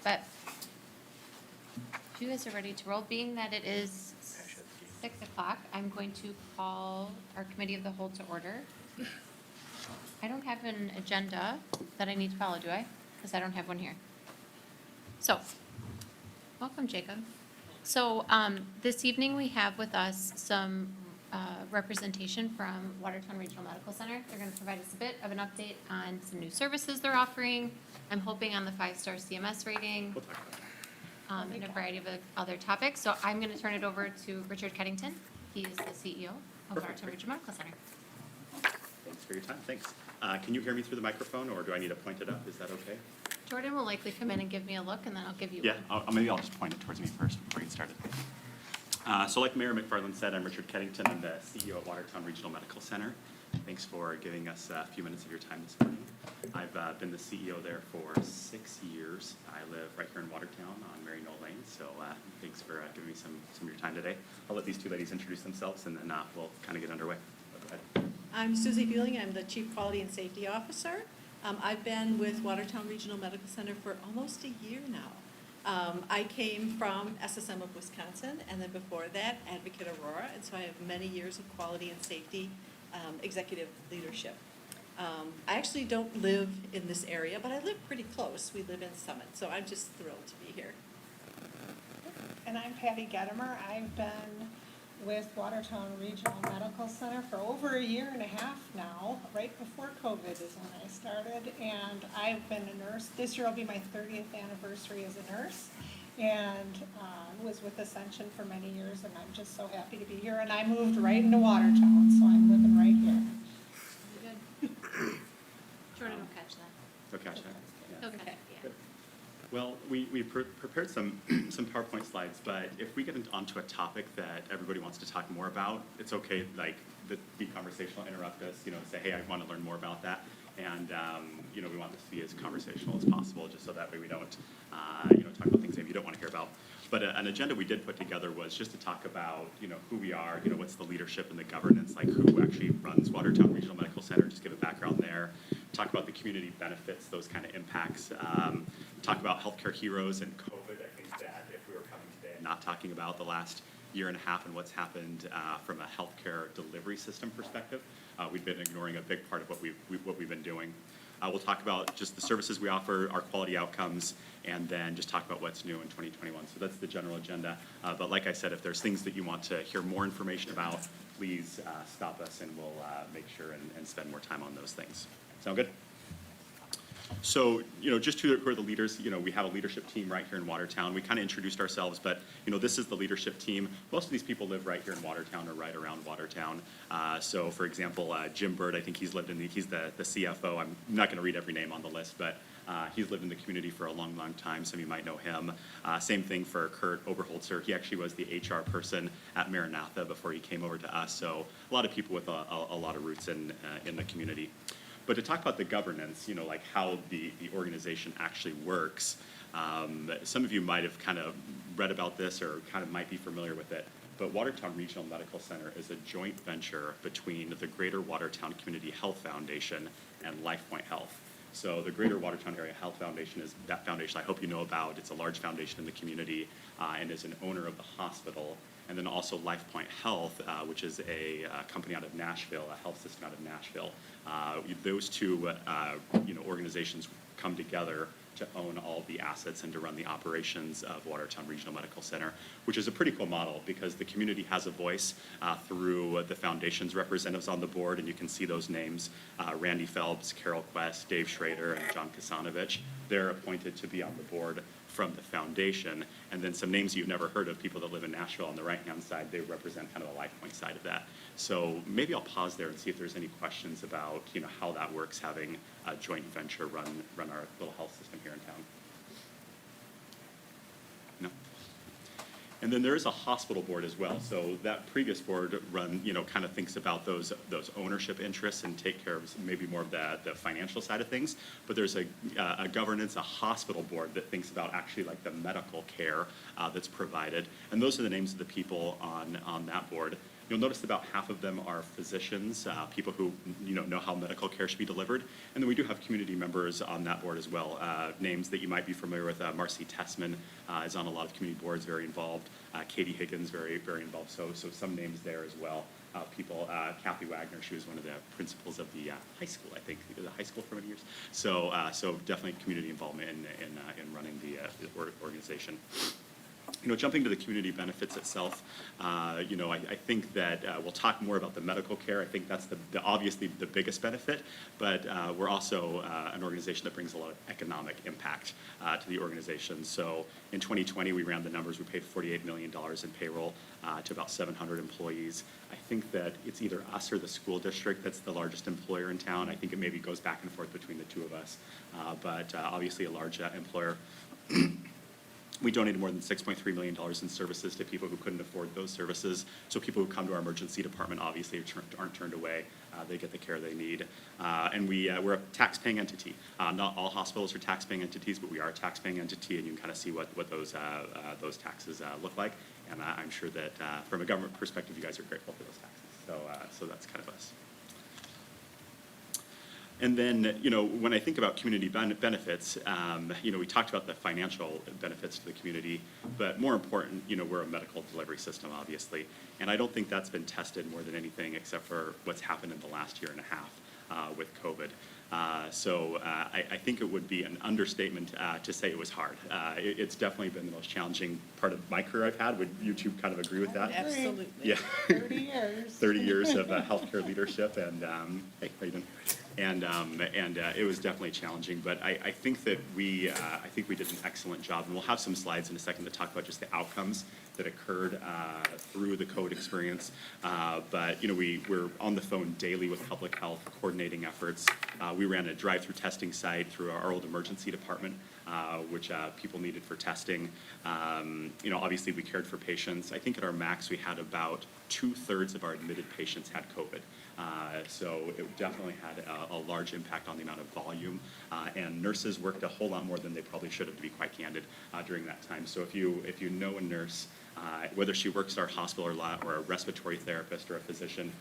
but if you guys are ready to roll, being that it is 6 o'clock, I'm going to call our committee of the whole to order. I don't have an agenda that I need to follow, do I? Because I don't have one here. So, welcome, Jacob. So, this evening we have with us some representation from Watertown Regional Medical Center. They're going to provide us a bit of an update on some new services they're offering. I'm hoping on the 5-star CMS rating. We'll talk about that. And a variety of other topics. So I'm going to turn it over to Richard Keddington. He is the CEO of Watertown Regional Medical Center. Thanks for your time. Thanks. Can you hear me through the microphone, or do I need to point it up? Is that okay? Jordan will likely come in and give me a look, and then I'll give you Yeah, one. maybe I'll just point it towards me first before we get started. So like Mayor McFarland said, I'm Richard Keddington. I'm the CEO at Watertown Regional Medical Center. Thanks for giving us a few minutes of your time this morning. I've been the CEO there for 6 years. I live right here in Watertown on Mary Knoll Lane, so thanks for giving me some of your time today. I'll let these two ladies introduce themselves, and then we'll kind of get underway. Go ahead. I'm Susie Bueling. I'm the Chief Quality and Safety Officer. I've been with Watertown Regional Medical Center for almost a year now. I came from SSM of Wisconsin, and then before that, Advocate Aurora, and so I have many years of quality and safety executive leadership. I actually don't live in this area, but I live pretty close. We live in Summit, so I'm just thrilled to be here. And I'm Patty Gedimer. I've been with Watertown Regional Medical Center for over a year and a half now. Right before COVID is when I started, and I've been a nurse. This year will be my 30th anniversary as a nurse, and was with Ascension for many years, and I'm just so happy to be here. And I moved right into Watertown, so I'm living right here. Good. Jordan will catch that. So catch that. Yeah. He'll catch it, yeah. Good. Well, we prepared some PowerPoint slides, but if we get onto a topic that everybody wants to talk more about, it's okay, like, be conversational, interrupt us, say, hey, I want to learn more about that. And, we want this to be as conversational as possible, just so that way we don't, talk about things maybe you don't want to hear about. But an agenda we did put together was just to talk about, who we are, what's the leadership and the governance, like who actually runs Watertown Regional Medical Center, just give a background there. Talk about the community benefits, those kind of impacts. Talk about healthcare heroes and COVID. I think that if we were coming today and not talking about the last year and a half and what's happened from a healthcare delivery system perspective, we've been ignoring a big part of what we've been doing. We'll talk about just the services we offer, our quality outcomes, and then just talk about what's new in 2021. So that's the general agenda. But like I said, if there's things that you want to hear more information about, please stop us and we'll make sure and spend more time on those things. Sound good? So, just who are the leaders? We have a leadership team right here in Watertown. We kind of introduced ourselves, but, this is the leadership team. Most of these people live right here in Watertown or right around Watertown. So, for example, Jim Bird, I think he's the CFO. I'm not going to read every name on the list, but he's lived in the community for a long, long time. Some of you might know him. Same thing for Kurt Oberholzer. He actually was the HR person at Maranatha before he came over to us. So, a lot of people with a lot of roots in the community. But to talk about the governance, like how the organization actually works, some of you might have kind of read about this or kind of might be familiar with it, but Watertown Regional Medical Center is a joint venture between the Greater Watertown Community Health Foundation and LifePoint Health. So the Greater Watertown Area Health Foundation is that foundation I hope you know about. It's a large foundation in the community and is an owner of the hospital. And then also LifePoint Health, which is a company out of Nashville, a health system out of Nashville. Those two, organizations come together to own all the assets and to run the operations of Watertown Regional Medical Center, which is a pretty cool model because the community has a voice through the foundation's representatives on the board, and you can see those names, Randy Phelps, Carol Quest, Dave Schrader, and John Kasanovich. They're appointed to be on the board from the foundation, and then some names you've never heard of, people that live in Nashville on the right-hand side, they represent kind of the LifePoint side of that. So maybe I'll pause there and see if there's any questions about, how that works, having a joint venture run our little health system here in town. No? And then there is a hospital board as well. So that previous board kind of thinks about those ownership interests and take care of maybe more of the financial side of things. But there's a governance, a hospital board that thinks about actually like the medical care that's provided. And those are the names of the people on that board. You'll notice about half of them are physicians, people who know how medical care should be delivered. And then we do have community members on that board as well. Names that you might be familiar with, Marcy Tessman is on a lot of community boards, very involved. Katie Higgins, very, very involved. So some names there as well. Kathy Wagner, she was one of the principals of the high school, I think, the high school for many years. So definitely community involvement in running the organization. Jumping to the community benefits itself, I think that we'll talk more about the medical care. I think that's obviously the biggest benefit, but we're also an organization that brings a lot of economic impact to the organization. So in 2020, we ran the numbers. We paid $48 million in payroll to about 700 employees. I think that it's either us or the school district that's the largest employer in town. I think it maybe goes back and forth between the two of us, but obviously a large employer. We donated more than $6.3 million in services to people who couldn't afford those services. So people who come to our emergency department obviously aren't turned away. They get the care they need. And we're a tax-paying entity. Not all hospitals are tax-paying entities, but we are a tax-paying entity, and you can kind of see what those taxes look like. And I'm sure that from a government perspective, you guys are grateful for those taxes. So that's kind of us. And then, when I think about community benefits, we talked about the financial benefits to the community, but more important, we're a medical delivery system, obviously. And I don't think that's been tested more than anything except for what's happened in the last year and a half with COVID. I think it would be an understatement to say it was hard. It's definitely been the most challenging part of my career I've had. Would you two kind of agree with that? Absolutely. Yeah. 30 years. 30 years of healthcare leadership, and hey, how you doing? And it was definitely challenging, but I think that we did an excellent job, and we'll have some slides in a second to talk about just the outcomes that occurred through the COVID experience. But we're on the phone daily with public health, coordinating efforts. We ran a drive-through testing site through our old emergency department, which people needed for testing. Obviously we cared for patients. I think at our max we had about 2/3 of our admitted patients had COVID. So it definitely had a large impact on the amount of volume, and nurses worked a whole lot more than they probably should have, to be quite candid, during that time. So if you know a nurse, whether she works at our hospital or a respiratory therapist or a physician,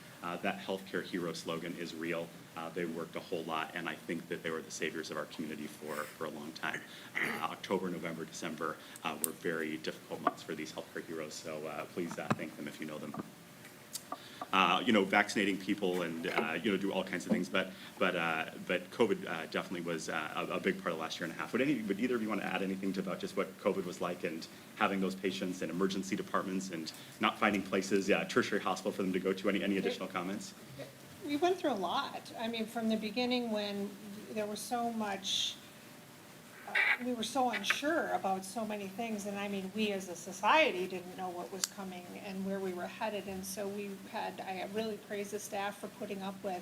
that healthcare hero slogan is real. They worked a whole lot, and I think that they were the saviors of our community for a long time. October, November, December were very difficult months for these healthcare heroes, so please thank them if you know them. Vaccinating people and do all kinds of things, but COVID definitely was a big part of the last year and a half. Would either of you want to add anything about just what COVID was like and having those patients in emergency departments and not finding places, tertiary hospital for them to go to? Any additional comments? We went through a lot. I mean, from the beginning when there was so much, we were so unsure about so many things, and I mean, we as a society didn't know what was coming and where we were headed, and so I really praise the staff for putting up with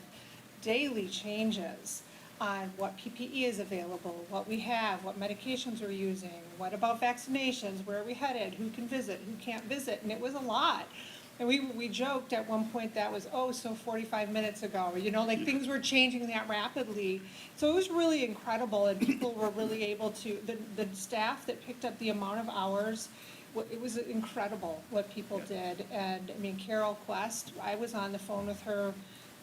daily changes on what PPE is available, what we have, what medications we're using, what about vaccinations, where are we headed, who can visit, who can't visit, and it was a lot. And we joked at one point that was, 45 minutes ago, things were changing that rapidly. So it was really incredible, and people were really able to, the staff that picked up the amount of hours, it was incredible what people did. And I mean, Carol Quest, I was on the phone with her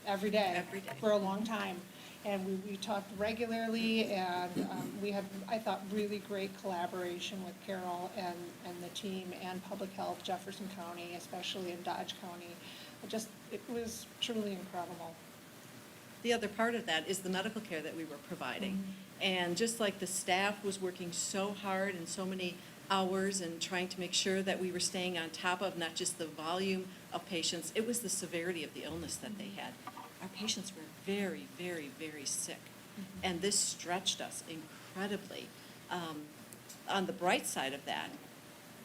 every day for a long time. And we talked regularly, and we had, I thought, really great collaboration with Carol and the team and Public Health, Jefferson County, especially in Dodge County. It was truly incredible. The other part of that is the medical care that we were providing. Mm-hmm. And just like the staff was working so hard and so many hours and trying to make sure that we were staying on top of not just the volume of patients, it was the severity of the illness that they had. Our patients were very, very, very sick, mm-hmm. and this stretched us incredibly. On the bright side of that,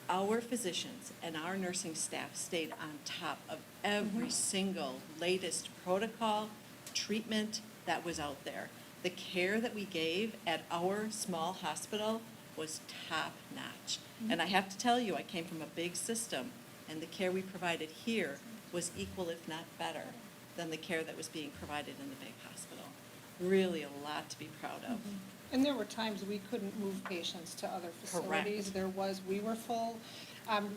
our physicians and our nursing staff stayed on top of every mm-hmm. single latest protocol, treatment that was out there. The care that we gave at our small hospital was top-notch. Mm-hmm. And I have to tell you, I came from a big system, and the care we provided here was equal, if not better, than the care that was being provided in the big hospital. Really a lot to be proud of. Mm-hmm. And there were times we couldn't move patients to other facilities. Correct. We were full.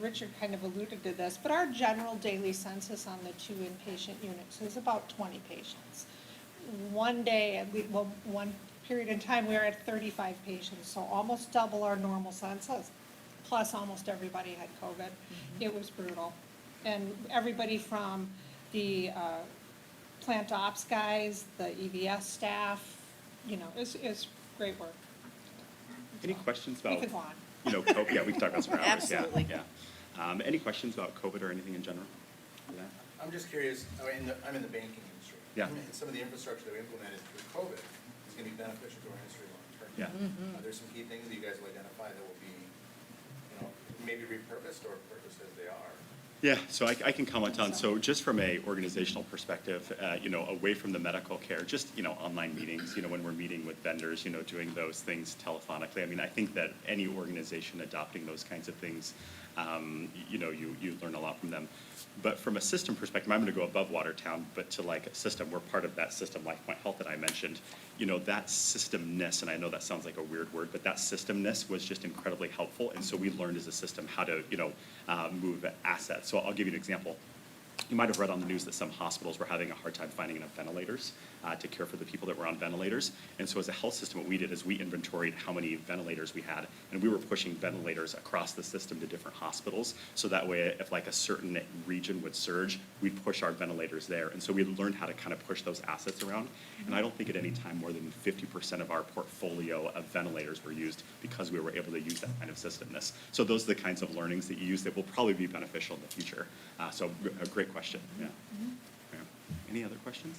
Richard kind of alluded to this, but our general daily census on the 2 inpatient units is about 20 patients. One day, one period in time, we were at 35 patients, so almost double our normal census, plus almost everybody had COVID. It was brutal. And everybody from the plant ops guys, the EVS staff, it's great work. Any questions We about, could go on. Yeah, we can talk about some hours, yeah. Absolutely. Yeah. Any questions about COVID or anything in general? Yeah. I'm just curious, I'm in the banking industry. Yeah. And some of the infrastructure that we implemented through COVID is gonna be beneficial to our industry long term. Yeah. Are there some key things that you guys will identify that will be, maybe repurposed or purposed as they are? Yeah, so I can comment on, so just from a organizational perspective, away from the medical care, just, online meetings, when we're meeting with vendors, doing those things telephonically. I mean, I think that any organization adopting those kinds of things, you learn a lot from them. But from a system perspective, I'm going to go above Watertown, but to like a system, we're part of that system, LifePoint Health that I mentioned. That systemness, and I know that sounds like a weird word, but that systemness was just incredibly helpful. And so we learned as a system how to, move assets. So I'll give you an example. You might have read on the news that some hospitals were having a hard time finding enough ventilators to care for the people that were on ventilators. And so as a health system, what we did is we inventoried how many ventilators we had, and we were pushing ventilators across the system to different hospitals. So that way, if like a certain region would surge, we'd push our ventilators there. And so we learned how to kind of push those assets around. And I don't think at any time more than 50% of our portfolio of ventilators were used because we were able to use that kind of systemness. So those are the kinds of learnings that you use that will probably be beneficial in the future. So a great question, yeah. Yeah. Any other questions?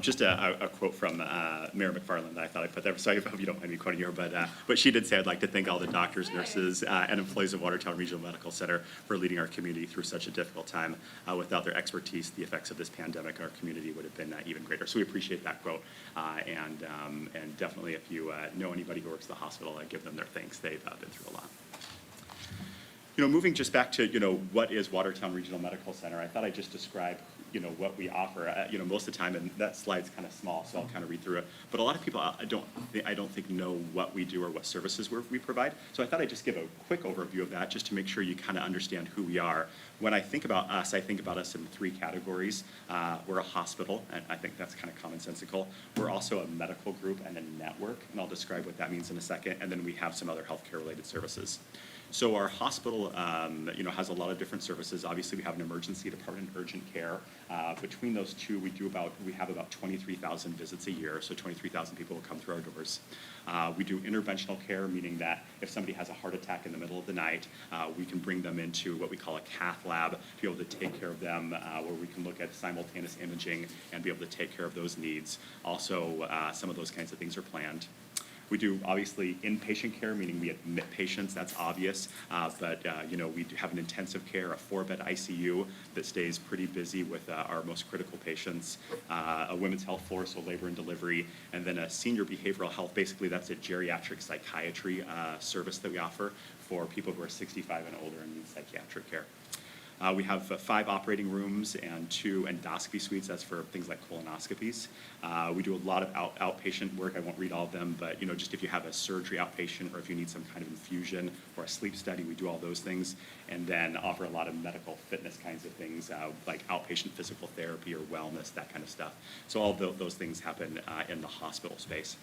Just a quote from Mayor McFarland that I thought I'd put there, so I hope you don't mind me quoting her, but she did say, "I'd like to thank all the doctors, nurses, and employees of Watertown Regional Medical Center for leading our community through such a difficult time. Without their expertise, the effects of this pandemic, our community would have been even greater." So we appreciate that quote, and definitely if you know anybody who works at the hospital, give them their thanks. They've been through a lot. Moving just back to, what is Watertown Regional Medical Center, I thought I'd just describe, what we offer. Most of the time, and that slide's kind of small, so I'll kind of read through it. But a lot of people, I don't think know what we do or what services we provide. So I thought I'd just give a quick overview of that, just to make sure you kind of understand who we are. When I think about us, I think about us in 3 categories. We're a hospital, and I think that's kind of commonsensical. We're also a medical group and a network, and I'll describe what that means in a second. And then we have some other healthcare-related services. So our hospital, has a lot of different services. Obviously, we have an emergency department, urgent care. Between those two, we have about 23,000 visits a year. So 23,000 people will come through our doors. We do interventional care, meaning that if somebody has a heart attack in the middle of the night, we can bring them into what we call a cath lab to be able to take care of them, where we can look at simultaneous imaging and be able to take care of those needs. Also, some of those kinds of things are planned. We do, obviously, inpatient care, meaning we admit patients, that's obvious, but we do have an intensive care, a 4-bed ICU that stays pretty busy with our most critical patients, a women's health floor, so labor and delivery, and then a senior behavioral health. Basically, that's a geriatric psychiatry service that we offer for people who are 65 and older and need psychiatric care. We have 5 operating rooms and 2 endoscopy suites. That's for things like colonoscopies. We do a lot of outpatient work. I won't read all of them, but just if you have a surgery outpatient or if you need some kind of infusion or a sleep study, we do all those things. And then offer a lot of medical fitness kinds of things, like outpatient physical therapy or wellness, that kind of stuff. So all those things happen in the hospital space.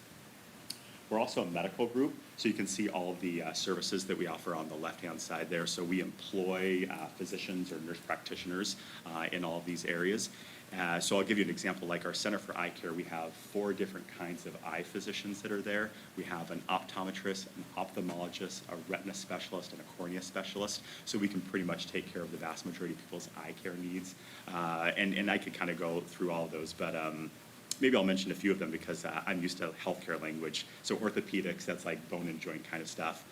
We're also a medical group, so you can see all of the services that we offer on the left-hand side there. So we employ physicians or nurse practitioners in all of these areas. So I'll give you an example, like our Center for Eye Care, we have 4 different kinds of eye physicians that are there. We have an optometrist, an ophthalmologist, a retina specialist, and a cornea specialist. So we can pretty much take care of the vast majority of people's eye care needs. And I could kind of go through all of those, but maybe I'll mention a few of them because I'm used to healthcare language. So orthopedics, that's like bone and joint kind of stuff.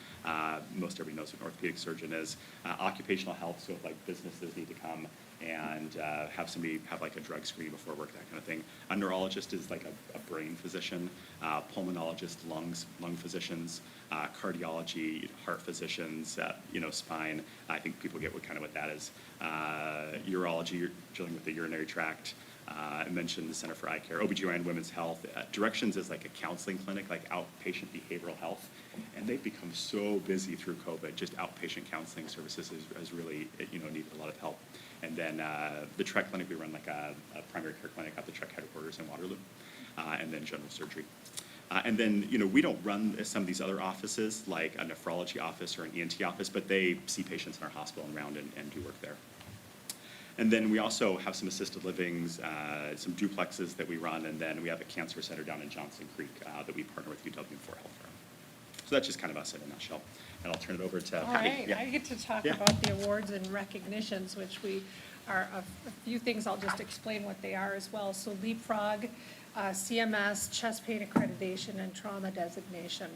Most everybody knows what an orthopedic surgeon is. Occupational health, so if like businesses need to come and have somebody have like a drug screen before work, that kind of thing. A neurologist is like a brain physician. Pulmonologist, lung physicians. Cardiology, heart physicians, spine. I think people get what that is. Urology, you're dealing with the urinary tract. I mentioned the Center for Eye Care, OBGYN Women's Health. Directions is like a counseling clinic, like outpatient behavioral health. And they've become so busy through COVID, just outpatient counseling services has really, needed a lot of help. And then the Trek Clinic, we run like a primary care clinic at the Trek headquarters in Waterloo, and then general surgery. And then, we don't run some of these other offices, like a nephrology office or an ENT office, but they see patients in our hospital and around and do work there. And then we also have some assisted livings, some duplexes that we run, and then we have a cancer center down in Johnson Creek that we partner with UW4 Health Around. So that's just kind of us in a nutshell. And I'll turn it over to All Patty. right, Yeah. I get to talk Yeah. about the awards and recognitions, which we are, a few things, I'll just explain what they are as well. So LeapFrog, CMS, chest pain accreditation, and trauma designation.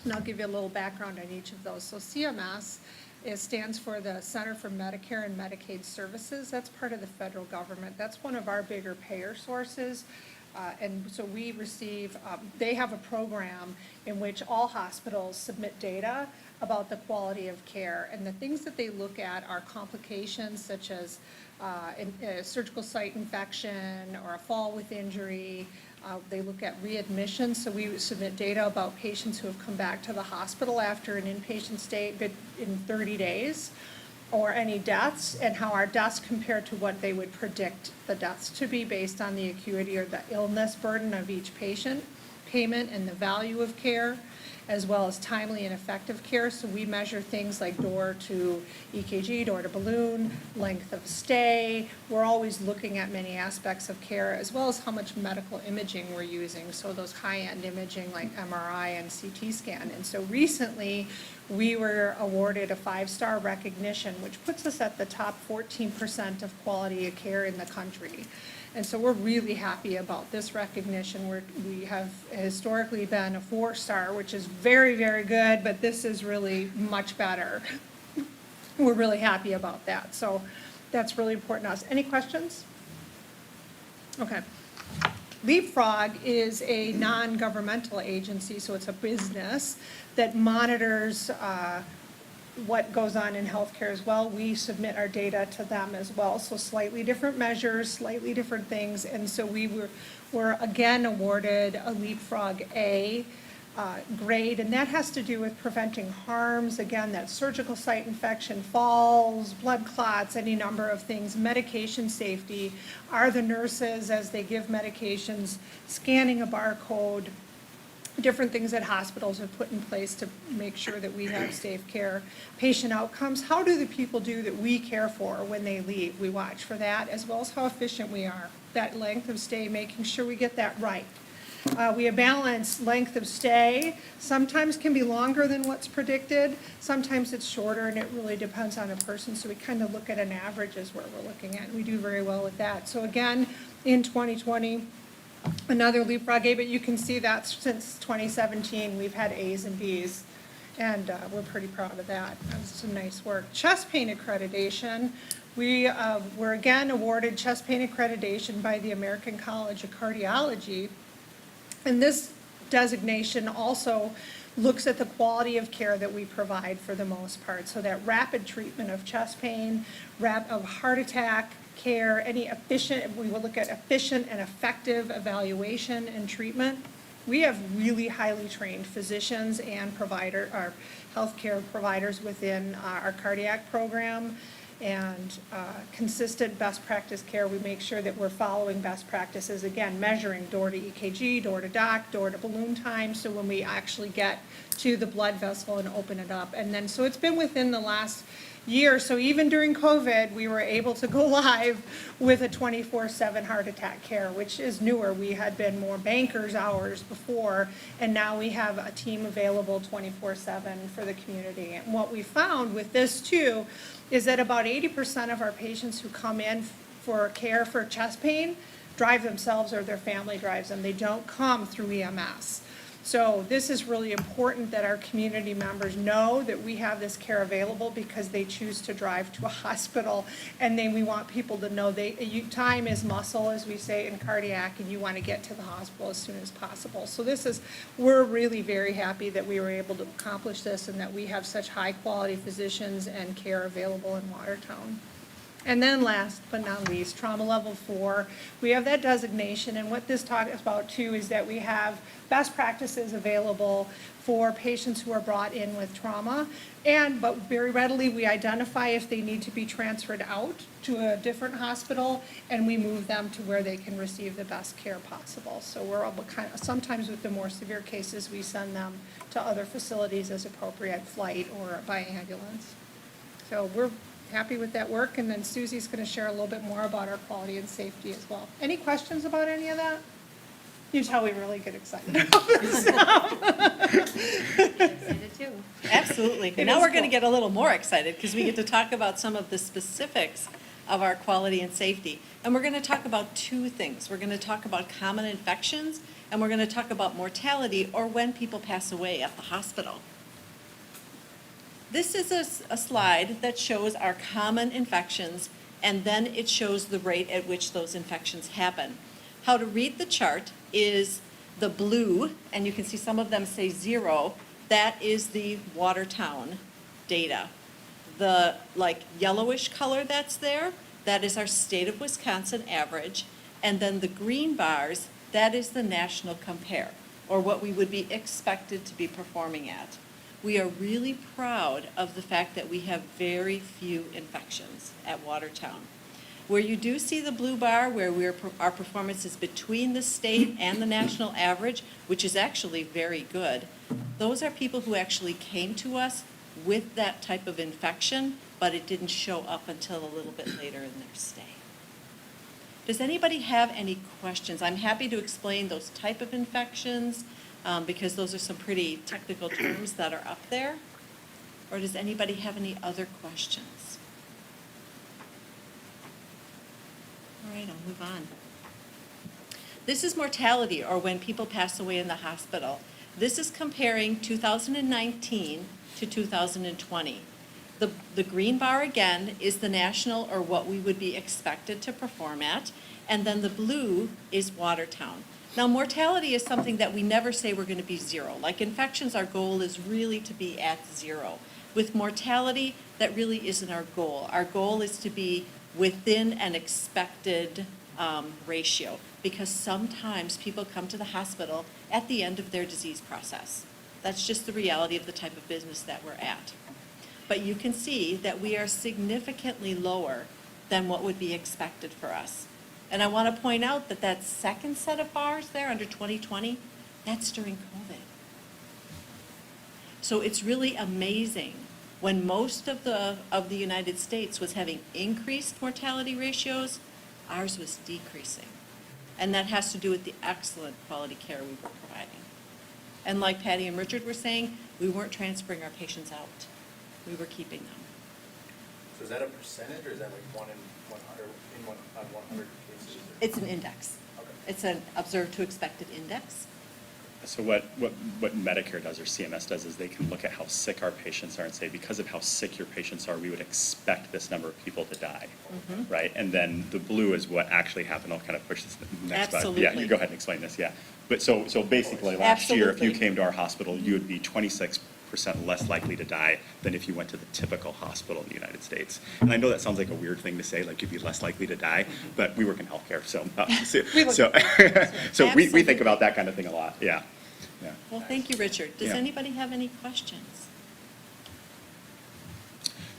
And I'll give you a little background on each of those. So CMS, it stands for the Center for Medicare and Medicaid Services. That's part of the federal government. That's one of our bigger payer sources. And so we receive, they have a program in which all hospitals submit data about the quality of care. And the things that they look at are complications such as a surgical site infection or a fall with injury. They look at readmission, so we submit data about patients who have come back to the hospital after an inpatient stay in 30 days, or any deaths, and how our deaths compare to what they would predict the deaths to be based on the acuity or the illness burden of each patient, payment and the value of care, as well as timely and effective care. So we measure things like door to EKG, door to balloon, length of stay. We're always looking at many aspects of care, as well as how much medical imaging we're using. So those high-end imaging like MRI and CT scan. And so recently, we were awarded a 5-star recognition, which puts us at the top 14% of quality of care in the country. And so we're really happy about this recognition. We have historically been a 4-star, which is very, very good, but this is really much better. We're really happy about that. So that's really important to us. Any questions? Okay. LeapFrog is a non-governmental agency, so it's a business that monitors what goes on in healthcare as well. We submit our data to them as well, so slightly different measures, slightly different things, and so we were again awarded a LeapFrog A grade, and that has to do with preventing harms. Again, that surgical site infection, falls, blood clots, any number of things. Medication safety, are the nurses, as they give medications, scanning a barcode, different things that hospitals have put in place to make sure that we have safe care. Patient outcomes, how do the people do that we care for when they leave? We watch for that, as well as how efficient we are. That length of stay, making sure we get that right. We have balanced length of stay. Sometimes can be longer than what's predicted. Sometimes it's shorter, and it really depends on a person. So we kind of look at an average is what we're looking at, and we do very well with that. So again, in 2020, another LeapFrog A, but you can see that since 2017, we've had A's and B's, and we're pretty proud of that. That's some nice work. Chest pain accreditation. We were again awarded chest pain accreditation by the American College of Cardiology. And this designation also looks at the quality of care that we provide for the most part. So that rapid treatment of chest pain, of heart attack care, any efficient, we will look at efficient and effective evaluation and treatment. We have really highly trained physicians and our healthcare providers within our cardiac program, and consistent best practice care. We make sure that we're following best practices, again, measuring door to EKG, door to doc, door to balloon time, so when we actually get to the blood vessel and open it up. And then, so it's been within the last year, so even during COVID, we were able to go live with a 24/7 heart attack care, which is newer. We had been more bankers hours before, and now we have a team available 24/7 for the community. And what we found with this too is that about 80% of our patients who come in for care for chest pain drive themselves or their family drives them. They don't come through EMS. So this is really important that our community members know that we have this care available because they choose to drive to a hospital. And then we want people to know time is muscle, as we say in cardiac, and you want to get to the hospital as soon as possible. So we're really very happy that we were able to accomplish this and that we have such high quality physicians and care available in Watertown. And then last but not least, trauma level 4, we have that designation, and what this talks about too is that we have best practices available for patients who are brought in with trauma, but very readily we identify if they need to be transferred out to a different hospital, and we move them to where they can receive the best care possible. So we're able sometimes with the more severe cases, we send them to other facilities as appropriate, flight or by ambulance. So we're happy with that work, and then Susie's going to share a little bit more about our quality and safety as well. Any questions about any of that? You tell we really get excited about this stuff. Excited too. Absolutely. It Now is we're going to cool. get a little more excited because we get to talk about some of the specifics of our quality and safety. And we're going to talk about two things. We're going to talk about common infections, and we're going to talk about mortality, or when people pass away at the hospital. This is a slide that shows our common infections, and then it shows the rate at which those infections happen. How to read the chart is the blue, and you can see some of them say 0. That is the Watertown data. The yellowish color that's there, that is our state of Wisconsin average. And then the green bars, that is the national compare, or what we would be expected to be performing at. We are really proud of the fact that we have very few infections at Watertown. Where you do see the blue bar, where our performance is between the state and the national average, which is actually very good, those are people who actually came to us with that type of infection, but it didn't show up until a little bit later in their stay. Does anybody have any questions? I'm happy to explain those type of infections, because those are some pretty technical terms that are up there. Or does anybody have any other questions? All right, I'll move on. This is mortality, or when people pass away in the hospital. This is comparing 2019 to 2020. The green bar, again, is the national, or what we would be expected to perform at, and then the blue is Watertown. Now, mortality is something that we never say we're going to be 0. Like infections, our goal is really to be at 0. With mortality, that really isn't our goal. Our goal is to be within an expected ratio, because sometimes people come to the hospital at the end of their disease process. That's just the reality of the type of business that we're at. But you can see that we are significantly lower than what would be expected for us. And I want to point out that that second set of bars there under 2020, that's during COVID. So it's really amazing when most of the United States was having increased mortality ratios, ours was decreasing. And that has to do with the excellent quality care we were providing. And like Patty and Richard were saying, we weren't transferring our patients out. We were keeping them. So is that a percentage, or is that like 1 in 100, on 100 cases? Or? It's an index. Okay. It's an observed to expected index. So what Medicare does, or CMS does, is they can look at how sick our patients are and say, because of how sick your patients are, we would expect this number of people to die, right? And then the blue is what actually happened. I'll kind of push this to the next slide. Yeah, you go ahead and explain this, yeah. But so basically, last year, if you Absolutely. came to our hospital, you would be 26% less likely to die than if you went to the typical hospital in the United States. And I know that sounds like a weird thing to say, like you'd be less likely to die, but we work in healthcare, so we think about that kind of thing a lot, yeah. Yeah. Well, thank you, Richard. Does Yeah. anybody have any questions?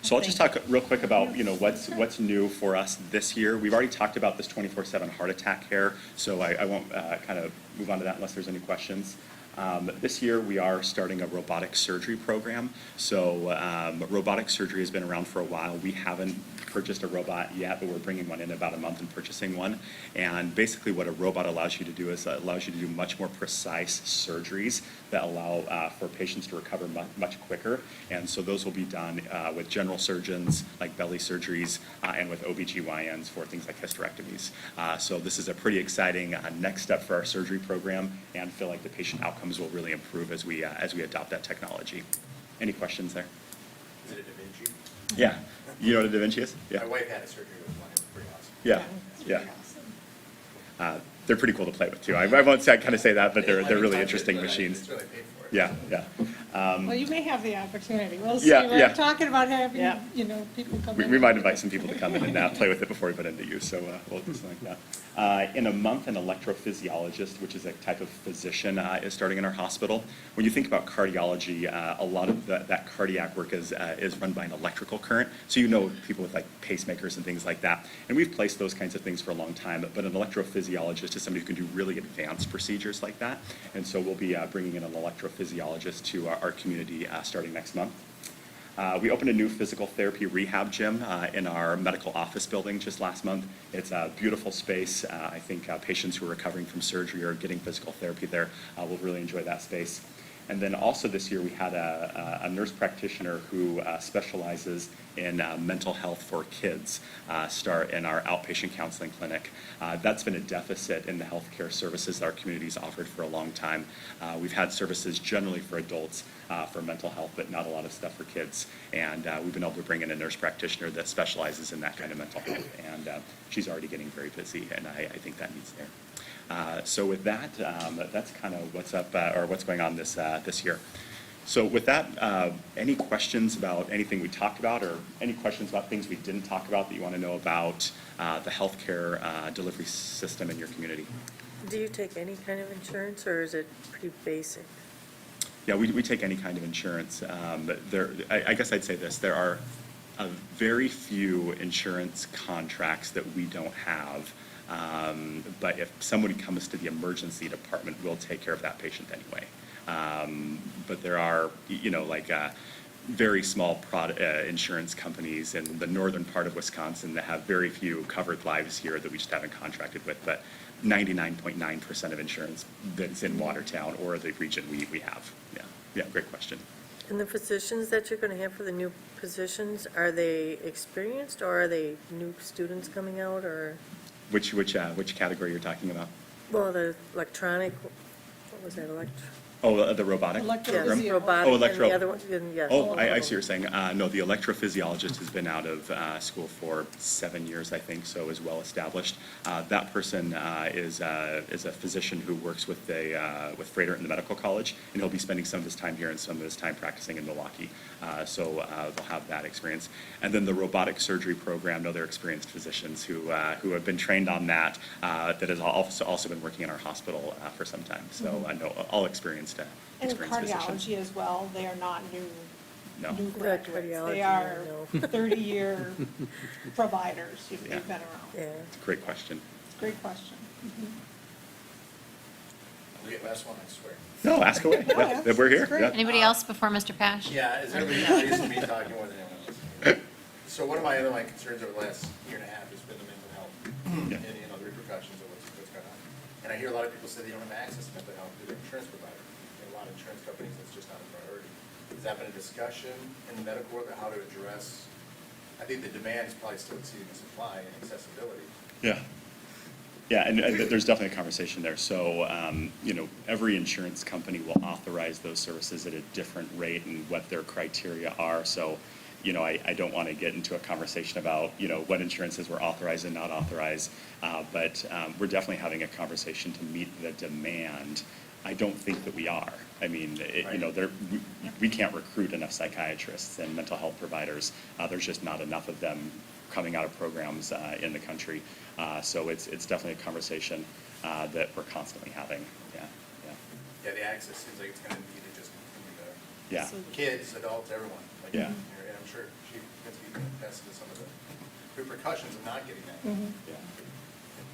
So I'll just talk real quick about, what's new for us this year. We've already talked about this 24/7 heart attack care, so I won't kind of move on to that unless there's any questions. This year, we are starting a robotic surgery program. So robotic surgery has been around for a while. We haven't purchased a robot yet, but we're bringing one in about a month and purchasing one. And basically what a robot allows you to do is it allows you to do much more precise surgeries that allow for patients to recover much quicker. And so those will be done with general surgeons, like belly surgeries, and with OBGYNs for things like hysterectomies. So this is a pretty exciting next step for our surgery program, and feel like the patient outcomes will really improve as we adopt that technology. Any questions there? Is it a Da Vinci? Yeah. You know what a Da Vinci is? Yeah. My wife had a surgery with one. It was pretty awesome. Yeah. Yeah. They're pretty cool to play with too. I won't kind of say that, but they're really interesting machines. It's really paid for Yeah, yeah. Well, you may have the opportunity. We'll see. Yeah, yeah. We're talking about having, Yeah. people come We, in. we might invite some people to come in and play with it before we put it into use, so we'll do something like that. In a month, an electrophysiologist, which is a type of physician, is starting in our hospital. When you think about cardiology, a lot of that cardiac work is run by an electrical current, so you know people with like pacemakers and things like that. And we've placed those kinds of things for a long time, but an electrophysiologist is somebody who can do really advanced procedures like that. And so we'll be bringing in an electrophysiologist to our community starting next month. We opened a new physical therapy rehab gym in our medical office building just last month. It's a beautiful space. I think patients who are recovering from surgery or getting physical therapy there will really enjoy that space. And then also this year we had a nurse practitioner who specializes in mental health for kids start in our outpatient counseling clinic. That's been a deficit in the healthcare services that our community's offered for a long time. We've had services generally for adults for mental health, but not a lot of stuff for kids. And we've been able to bring in a nurse practitioner that specializes in that kind of mental health. And she's already getting very busy, and I think that needs there. So with that, that's kind of what's up or what's going on this year. So with that, any questions about anything we talked about, or any questions about things we didn't talk about that you want to know about the healthcare delivery system in your community? Do you take any kind of insurance, or is it pretty basic? Yeah, we take any kind of insurance. I guess I'd say this: there are very few insurance contracts that we don't have. But if somebody comes to the emergency department, we'll take care of that patient anyway. But there are, very small insurance companies in the northern part of Wisconsin that have very few covered lives here that we just haven't contracted with. But 99.9% of insurance that's in Watertown or the region we have. Yeah, great question. And the physicians that you're going to have for the new positions, are they experienced, or are they new students coming out, or? Which category you're talking about? Well, the electronic, what was that, Oh, the robotic program? Yes, robotic, Oh, electro. and the other one, yes. Oh, I see what you're saying. No, the electrophysiologist has been out of school for 7 years, I think, so is well established. That person is a physician who works with Freighter in the medical college, and he'll be spending some of his time here and some of his time practicing in Milwaukee. So they'll have that experience. And then the robotic surgery program, no, they're experienced physicians who have been trained on that has also been working in our hospital for some time. So I know all experienced And physicians. cardiology as well, they are not No. new Right, graduates. cardiology, They are no. 30-year providers. They've Yeah. been around. Yeah. Great question. Great question. I'll get last one, I swear. No, ask away. No, Yeah, that's we're here. great. Yeah. Anybody else before Mr. Pash? Yeah, is everybody used to me talking more than anyone else? So one of my underlying concerns over the last year and a half has been the mental health Yeah. and, the repercussions of what's going on. And I hear a lot of people say they don't have access to mental health through their insurance provider. And a lot of insurance companies, that's just not a priority. Has that been a discussion in the medical world, how to address, I think the demand is probably still exceeding the supply and accessibility. Yeah. Yeah, and there's definitely a conversation there. So, every insurance company will authorize those services at a different rate and what their criteria are. So, I don't want to get into a conversation about, what insurances were authorized and not authorized. But we're definitely having a conversation to meet the demand. I don't think that we are. I mean, we can't recruit enough psychiatrists and mental health providers. There's just not enough of them coming out of programs in the country. So it's definitely a conversation that we're constantly having. Yeah, the access seems like it's going to need to just continue to, Yeah. kids, adults, everyone. Like, Yeah. And I'm sure Chief Pinsky can attest to some of the repercussions of not getting that. Yeah.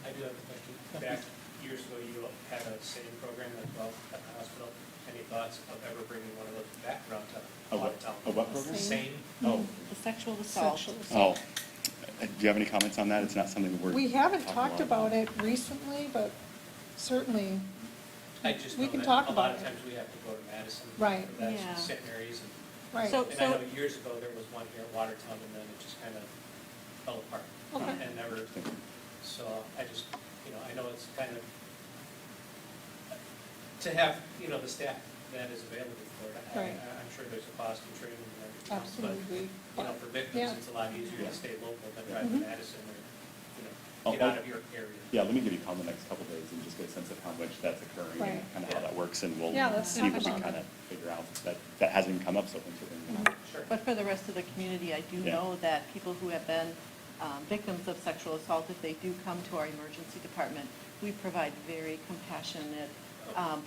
I do have a question. Back years ago, you had a sitting program as well at the hospital. Any thoughts of ever bringing one of those back around to A what- Watertown? a what program? Same. Oh. The sexual assault. Oh. Do you have any comments on that? It's not something that we're. We haven't talking talked about it recently, but certainly, I just We know can that talk a about lot of it. times we have to go to Madison. Right. That's Yeah. St. Mary's. right. So- And I know years ago, there was one here at Watertown, and then it just kind of fell apart. Okay. And never, so I just, I know it's kind of, to have, the staff that is available for it. Right. I'm sure there's a cost in training and everything else. Absolutely. But, for victims, Yeah. it's a lot easier to stay local than drive to Mhm. Madison or, get out of your area. Yeah, let me give you a call in the next couple of days and just get a sense of how much that's occurring and Right. kind of how that works, and we'll Yeah, let's see talk if we can about kind it. of figure out that hasn't even come up so far. Sure. But for the rest of the community, I do Yeah. know that people who have been victims of sexual assault, if they do come to our emergency department, we provide very compassionate,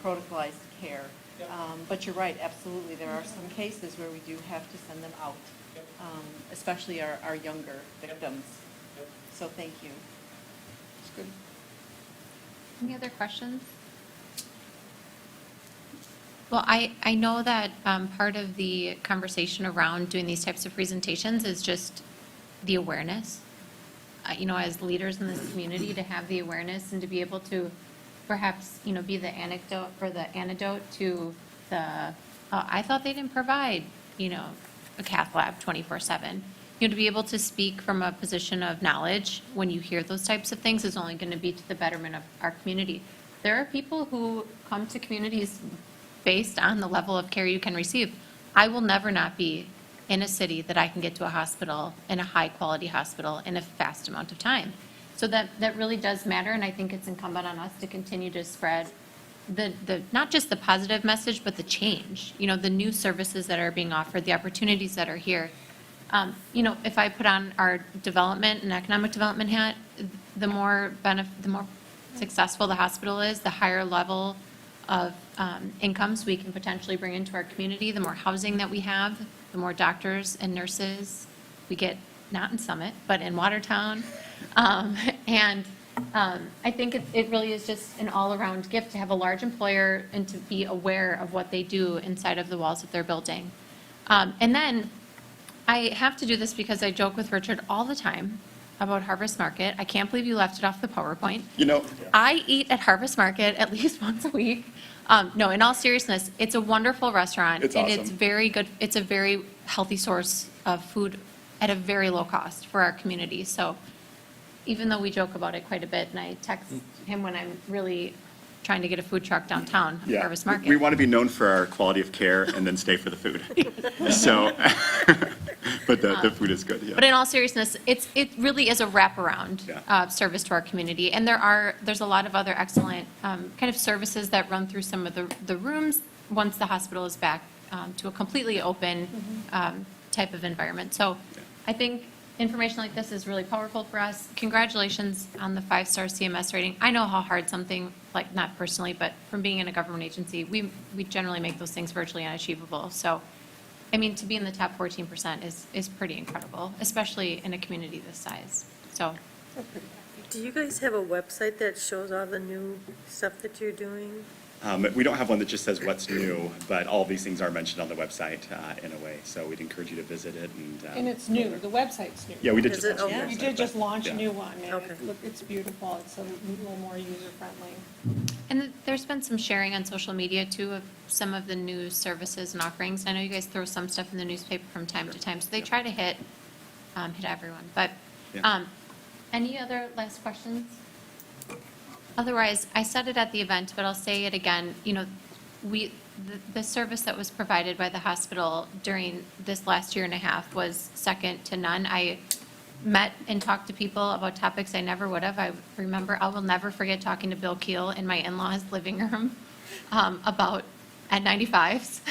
protocolized care. Yep. But you're right, absolutely, there are some cases where we do have to send them out, Yep. especially our younger victims. Yep. So thank you. It's good. Any other questions? Well, I know that part of the conversation around doing these types of presentations is just the awareness. As leaders in this community, to have the awareness and to be able to perhaps, be the anecdote or the antidote to the, I thought they didn't provide, a cath lab 24/7. To be able to speak from a position of knowledge when you hear those types of things is only going to be to the betterment of our community. There are people who come to communities based on the level of care you can receive. I will never not be in a city that I can get to a hospital, in a high-quality hospital, in a fast amount of time. So that really does matter, and I think it's incumbent on us to continue to spread the not just the positive message, but the change, the new services that are being offered, the opportunities that are here. If I put on our development and economic development hat, the more successful the hospital is, the higher level of incomes we can potentially bring into our community, the more housing that we have, the more doctors and nurses we get, not in Summit, but in Watertown. I think it really is just an all-around gift to have a large employer and to be aware of what they do inside of the walls of their building. And then I have to do this because I joke with Richard all the time about Harvest Market. I can't believe you left it off the PowerPoint. I eat at Harvest Market at least once a week. No, in all seriousness, it's a wonderful restaurant. It's And it's awesome. very good. It's a very healthy source of food at a very low cost for our community. So even though we joke about it quite a bit, and I text him when I'm really trying to get a food truck downtown, Yeah, Harvest Market. we want to be known for our quality of care and then stay for the food. So, but the food is good, yeah. But in all seriousness, it really is a wraparound Yeah. service to our community. And there's a lot of other excellent kind of services that run through some of the rooms once the hospital is back to a completely open type of environment. So I think information like this is really powerful for us. Congratulations on the 5-star CMS rating. I know how hard something, like not personally, but from being in a government agency, we generally make those things virtually unachievable. So, I mean, to be in the top 14% is pretty incredible, especially in a community this size. So, Do you guys have a website that shows all the new stuff that you're doing? We don't have one that just says what's new, but all these things are mentioned on the website in a way, so we'd encourage you to visit it and. And it's new, the website's new. Yeah, we did Is just. it? launch the Okay. You website, did just but, launch a yeah. new one, and Okay. it's beautiful, it's a little more user-friendly. and there's been some sharing on social media too of some of the new services and offerings. I know you guys throw some stuff in the newspaper from time to time, so they try to hit everyone. But Yeah. any other last questions? Otherwise, I said it at the event, but I'll say it again, the service that was provided by the hospital during this last year and a half was second to none. I met and talked to people about topics I never would have. I will never forget talking to Bill Keel in my in-laws' living room about N95s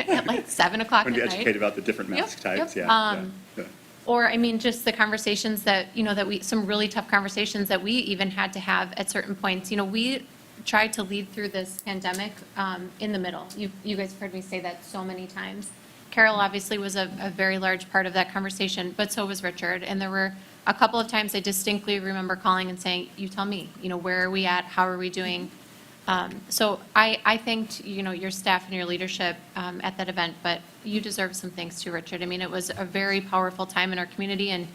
at like 7 o'clock Want at to be night. educated about the different mask Yep, types, yep. yeah. Or, I mean, just the conversations that, some really tough conversations that we even had to have at certain points. We tried to lead through this pandemic in the middle. You guys have heard me say that so many times. Carol obviously was a very large part of that conversation, but so was Richard. And there were a couple of times I distinctly remember calling and saying, you tell me, where are we at? How are we doing? So I thanked, your staff and your leadership at that event, but you deserve some thanks too, Richard. I mean, it was a very powerful time in our community, and,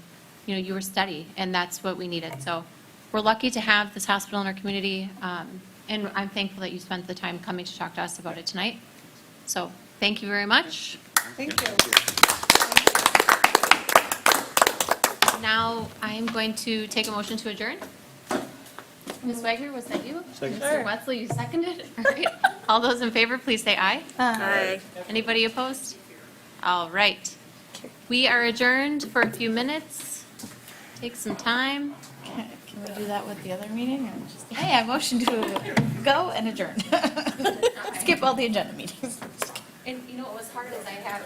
you were steady, and that's what we needed. So we're lucky to have this hospital in our community, and I'm thankful that you spent the time coming to talk to us about it tonight. So thank you very much. Thank you. Now I'm going to take a motion to adjourn. Ms. Wagner, was that you? Mr. Wetzel, you seconded? All right. All those in favor, please say aye. Hi. Anybody opposed? All right. We are adjourned for a few minutes. Take some time. Can Can we do that with the other meeting or just, hey, I motion to go and adjourn? Skip all the agenda meetings. And you know what was hard is I have